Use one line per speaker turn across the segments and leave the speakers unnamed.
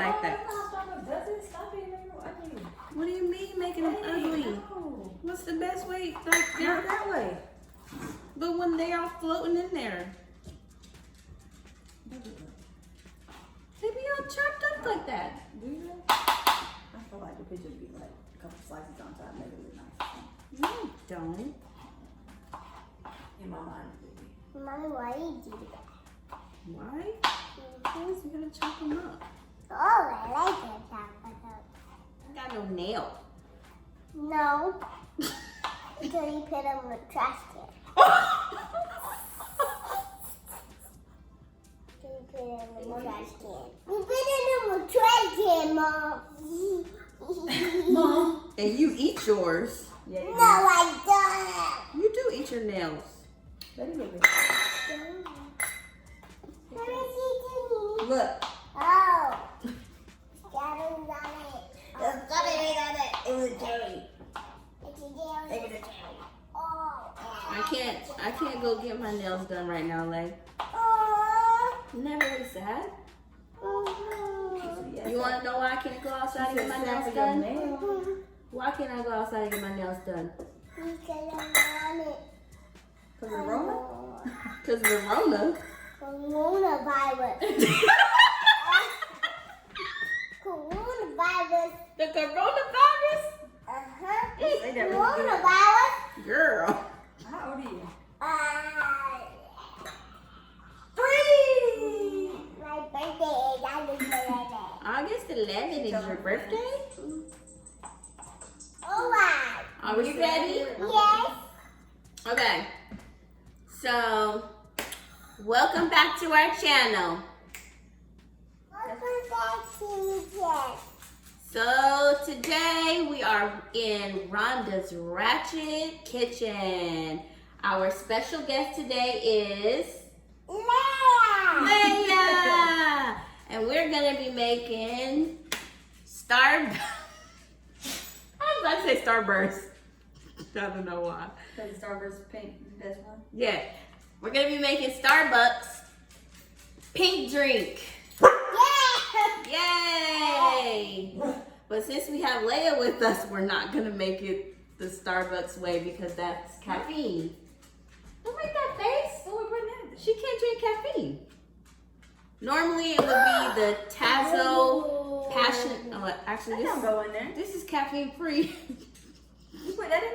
like that.
Does it? Stop being ugly.
What do you mean making them ugly?
No.
What's the best way? Like
Not that way.
but when they are floating in there, they be all chopped up like that.
Do you? I feel like the picture would be like a couple slices on top, make it look nice.
No, don't.
In my mind,
Mommy, why do you do that?
Why? Because you gotta chop them up.
Oh, I like it, chocolate.
I got no nail.
No. Until you put them in the trash can. Until you put them in the trash can. You put them in the trash can, Mom.
Mom.
And you eat yours.
Yeah, you
No, I
You do eat your nails.
do. Let it look.
don't. Let me see,
Look.
Oh. Shadows on it.
There's nothing on it. It was dirty.
It's a jelly.
It was dirty.
Oh.
I can't go get my nails done right now, like.
Oh.
Never really sad.
Oh.
You wanna know why I can't go outside and get my nails done? Why can't I go outside and get my nails done?
Because I want it.
Cause of Rona?
Cause of the Rona.
Coronavirus. Coronavirus.
The coronavirus?
Uh-huh.
Say that really good.
Coronavirus.
Girl.
How old are you?
3. My birthday is August 11th.
August 11th is your birthday?
Oh, wow.
Are we ready?
Yes.
Okay. So, welcome back to our channel.
Welcome back to Chit.
So, today we are in Rhonda's Ratchet kitchen. Our special guest today is
Leia.
Leia. And we're going to be making I was about to say Starburst. I don't know why.
Cause Starburst pink, the best one.
Yeah. We're going to be making Starbucks pink drink.
Yeah.
Yay! But since we have Leia with us, we're not going to make it the Starbucks way because that's caffeine. Don't make that face.
So we're putting that.
She can't drink caffeine. Normally it would be the Tazo Passion. Oh, actually,
That don't go in there.
this is caffeine free.
You put that in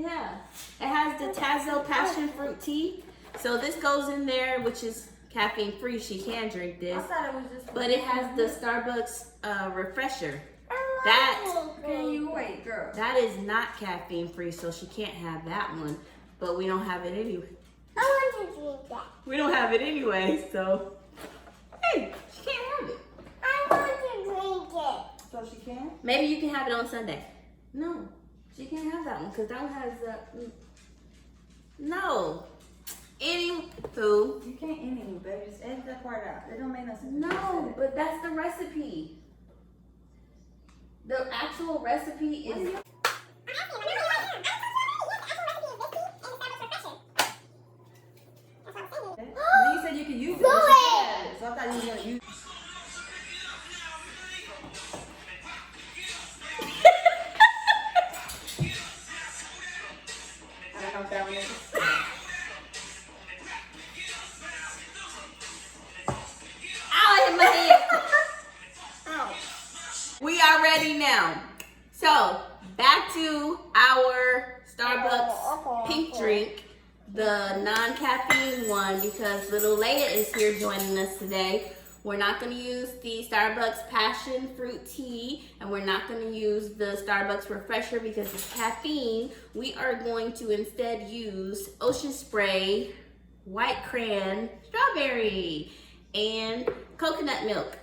there?
Yeah. It has the Tazo Passion Fruit Tea. So this goes in there, which is caffeine free. She can drink
I
this.
thought it was just.
But it has the Starbucks refresher. That
Okay, you wait, girl.
That is not caffeine free, so she can't have that one. But we don't have it anyway.
I want to drink that.
We don't have it anyway, so hey, she can't have it.
I want to drink it.
So she can?
Maybe you can have it on Sunday. No, she can't have that one because that one has no. Anywho,
You can't anyway, baby. Just edit that part out. It don't make no sense.
no, but that's the recipe. The actual recipe is.
You said you could use it.
Do
but she
it.
can't have it, so I thought you was gonna use it. I don't know if that one is.
Ow, I hit my head. Ow. We are ready now. So, back to our Starbucks pink drink, the non-caffeine one, because little Leia is here joining us today. We're not going to use the Starbucks Passion Fruit Tea, and we're not going to use the Starbucks Refresher because it's caffeine. We are going to instead use Ocean Spray, White Cran, Strawberry, and coconut milk.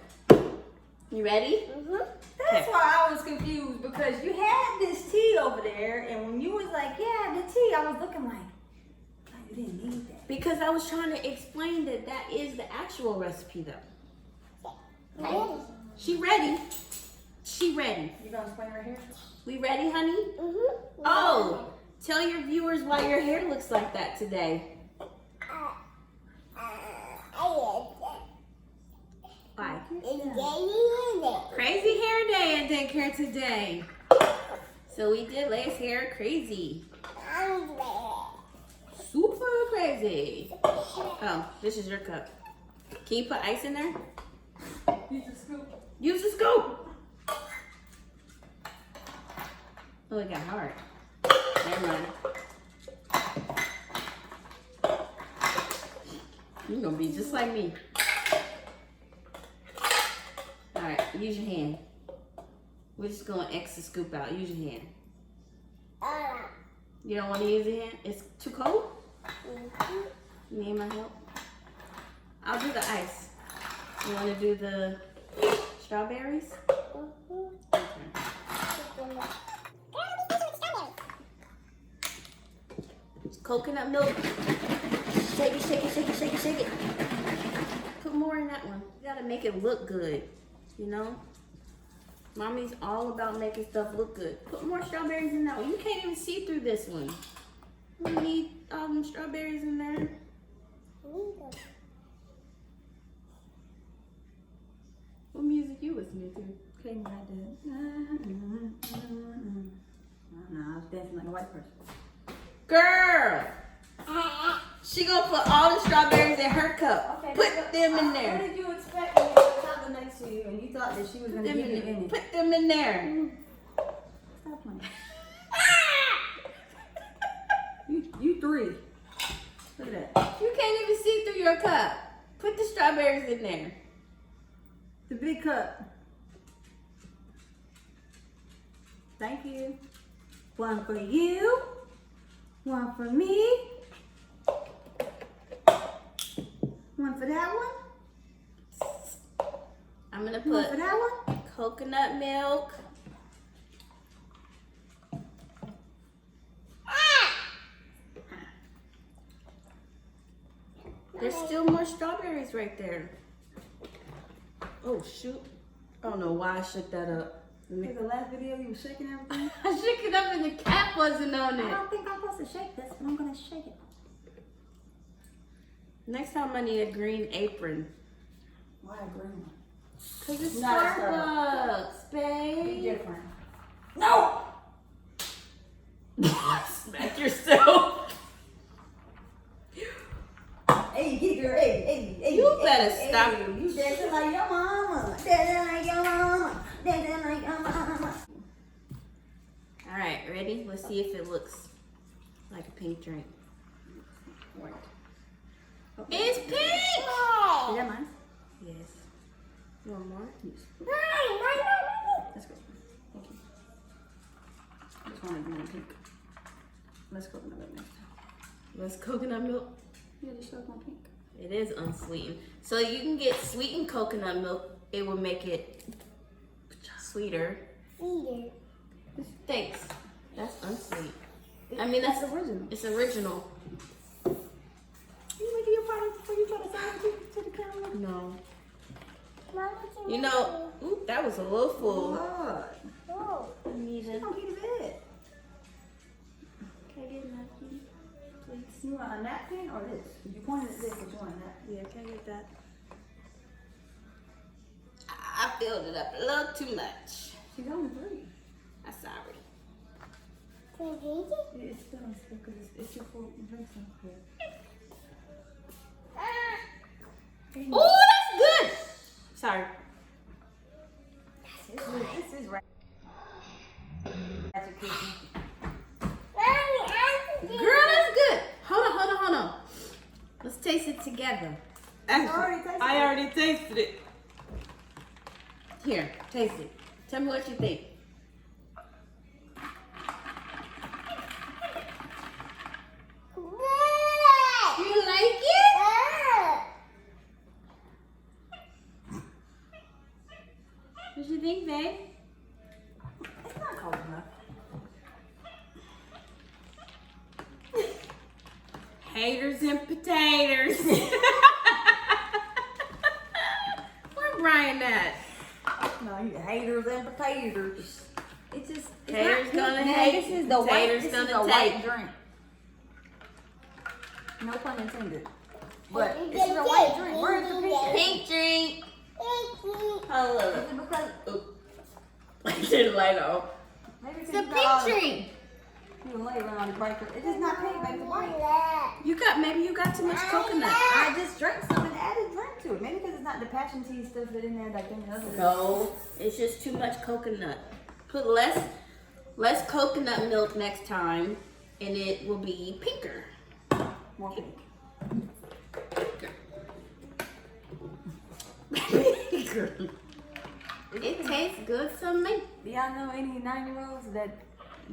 You ready?
That's why I was confused because you had this tea over there, and when you was like, "Yeah, the tea," I was looking like you didn't need that.
Because I was trying to explain that that is the actual recipe, though.
Ready?
She ready. She ready.
You gonna explain right here?
We ready, honey? Oh, tell your viewers why your hair looks like that today. Why?
It's
Crazy hair day at daycare today. So we did Lay's hair crazy. Super crazy. Oh, this is your cup. Can you put ice in there?
Use the scoop.
Use the scoop. Oh, it got hard. Never mind. You're gonna be just like me. All right, use your hand. We're just gonna X the scoop out. Use your hand. You don't want to use your hand? It's too cold? You need my help? I'll do the ice. You want to do the strawberries? Okay. Coconut milk. Shake it, shake it, shake it, shake it, shake it. Put more in that one. You gotta make it look good, you know? Mommy's all about making stuff look good. Put more strawberries in that one. You can't even see through this one. We need all them strawberries in there. What music you listening to?
Okay, my dad. No, I was dancing like a white person.
Girl! She gonna put all the strawberries in her cup.
Okay,
Put them in
What
there.
did you expect when you was talking next to you and you thought that she was
Put
going to
them
give you
in,
any?
put them in there.
Stop playing. You three. Look at that.
You can't even see through your cup. Put the strawberries in there.
The big cup. Thank you. One for you. One for me. One for that one.
I'm gonna
One for
put
that one.
coconut milk. There's still more strawberries right there. Oh shoot. I don't know why I shook that up.
In the last video you were shaking everything.
I shook it up and the cap wasn't on
I
it.
don't think I'm supposed to shake this, but I'm going to shake it.
Next time I need a green apron.
Why a green one?
Cause it's
Not a
Starbucks,
Be
babe.
different. No!
Smack yourself.
Hey, get girl. Hey.
You better stop.
You dancing like your mama. Dancing like your mama. Dancing like your mama.
All right, ready? Let's see if it looks like a pink drink.
Right.
It's pink.
Is that mine?
Yes. You want more?
Let's go. Thank you. I just want to do one pink. Let's go another next time.
Less coconut milk.
Yeah, just show one pink.
It is unsweetened. So you can get sweetened coconut milk. It will make it sweeter. Thanks. That's unsweet. I mean, that's
original.
It's original.
You making your product before you try to sell it to the camera?
No. You know, ooh, that was a little full.
Lord.
Anita,
Don't get it.
can I get a napkin, please?
You want a napkin or this? You pointed at this, but you want a napkin.
Yeah, can I get that? I filled it up a little too much.
She's only 3.
I'm sorry.
Yeah, it's still because it's your full drink so quick.
Ooh, that's good. Sorry.
This is right. Ratchet cookie.
Girl, that's good. Hold on. Let's taste it together. I already tasted it. Here, taste it. Tell me what you think. You like it? What you think, babe?
It's not cold enough.
Haters and potatoes. Where Brian at?
No, you haters and potatoes. It's just
Haters
it's not
gonna
pink, man.
hate,
This is the white.
potatoes
This is
gonna
the white
take.
drink. No pun intended. But
Hey,
this is a white drink. Where's the pink?
Pink drink.
Pink
Turn the light off.
Maybe
It's a pink tree.
You can lay around the breaker. It is not pink, baby. It's white.
Maybe you got too much coconut.
I just drank some and added drink to it. Maybe because it's not the passion tea stuff that in there like them other.
No, it's just too much coconut. Put less coconut milk next time, and it will be pinker.
More pink.
Pinker. It tastes good to me.
Do y'all know any 9-year-olds that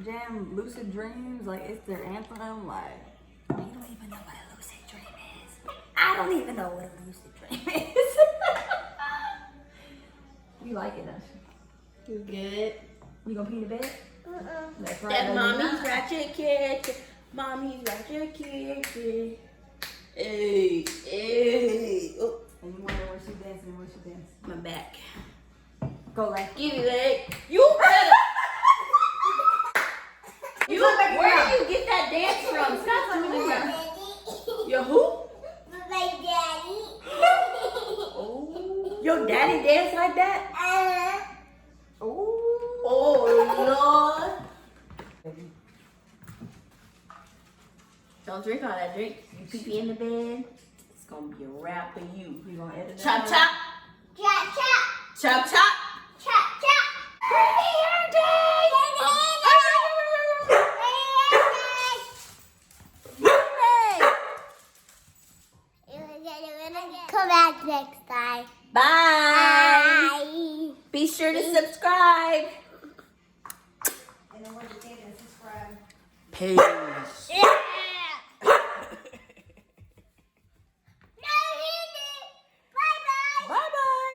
jam lucid dreams like it's their anthem? Like, you don't even know what a lucid dream is. I don't even know what a lucid dream is. You like it, don't you?
You good?
You gonna pee in the bed? That's right.
That
baby.
mommy's Ratchet kid. Mommy's Ratchet kid. Hey, hey. Oh,
And you wonder where she dancing and where she dancing.
my back.
Go like.
Give me that. You better. Where do you get that dance from? Stop doing that. Your who?
My daddy.
Oh, your daddy dance like that? Oh, Lord. Don't drink all that drink. You pee in the bed. It's gonna be a wrap for you.
You gonna edit
Chop,
that?
chop.
Chop, chop.
Chop, chop.
Chop, chop.
Pretty hair day.
Come back next time.
Bye.
Bye.
Be sure to subscribe.
And then where's the subscribe?
Peace.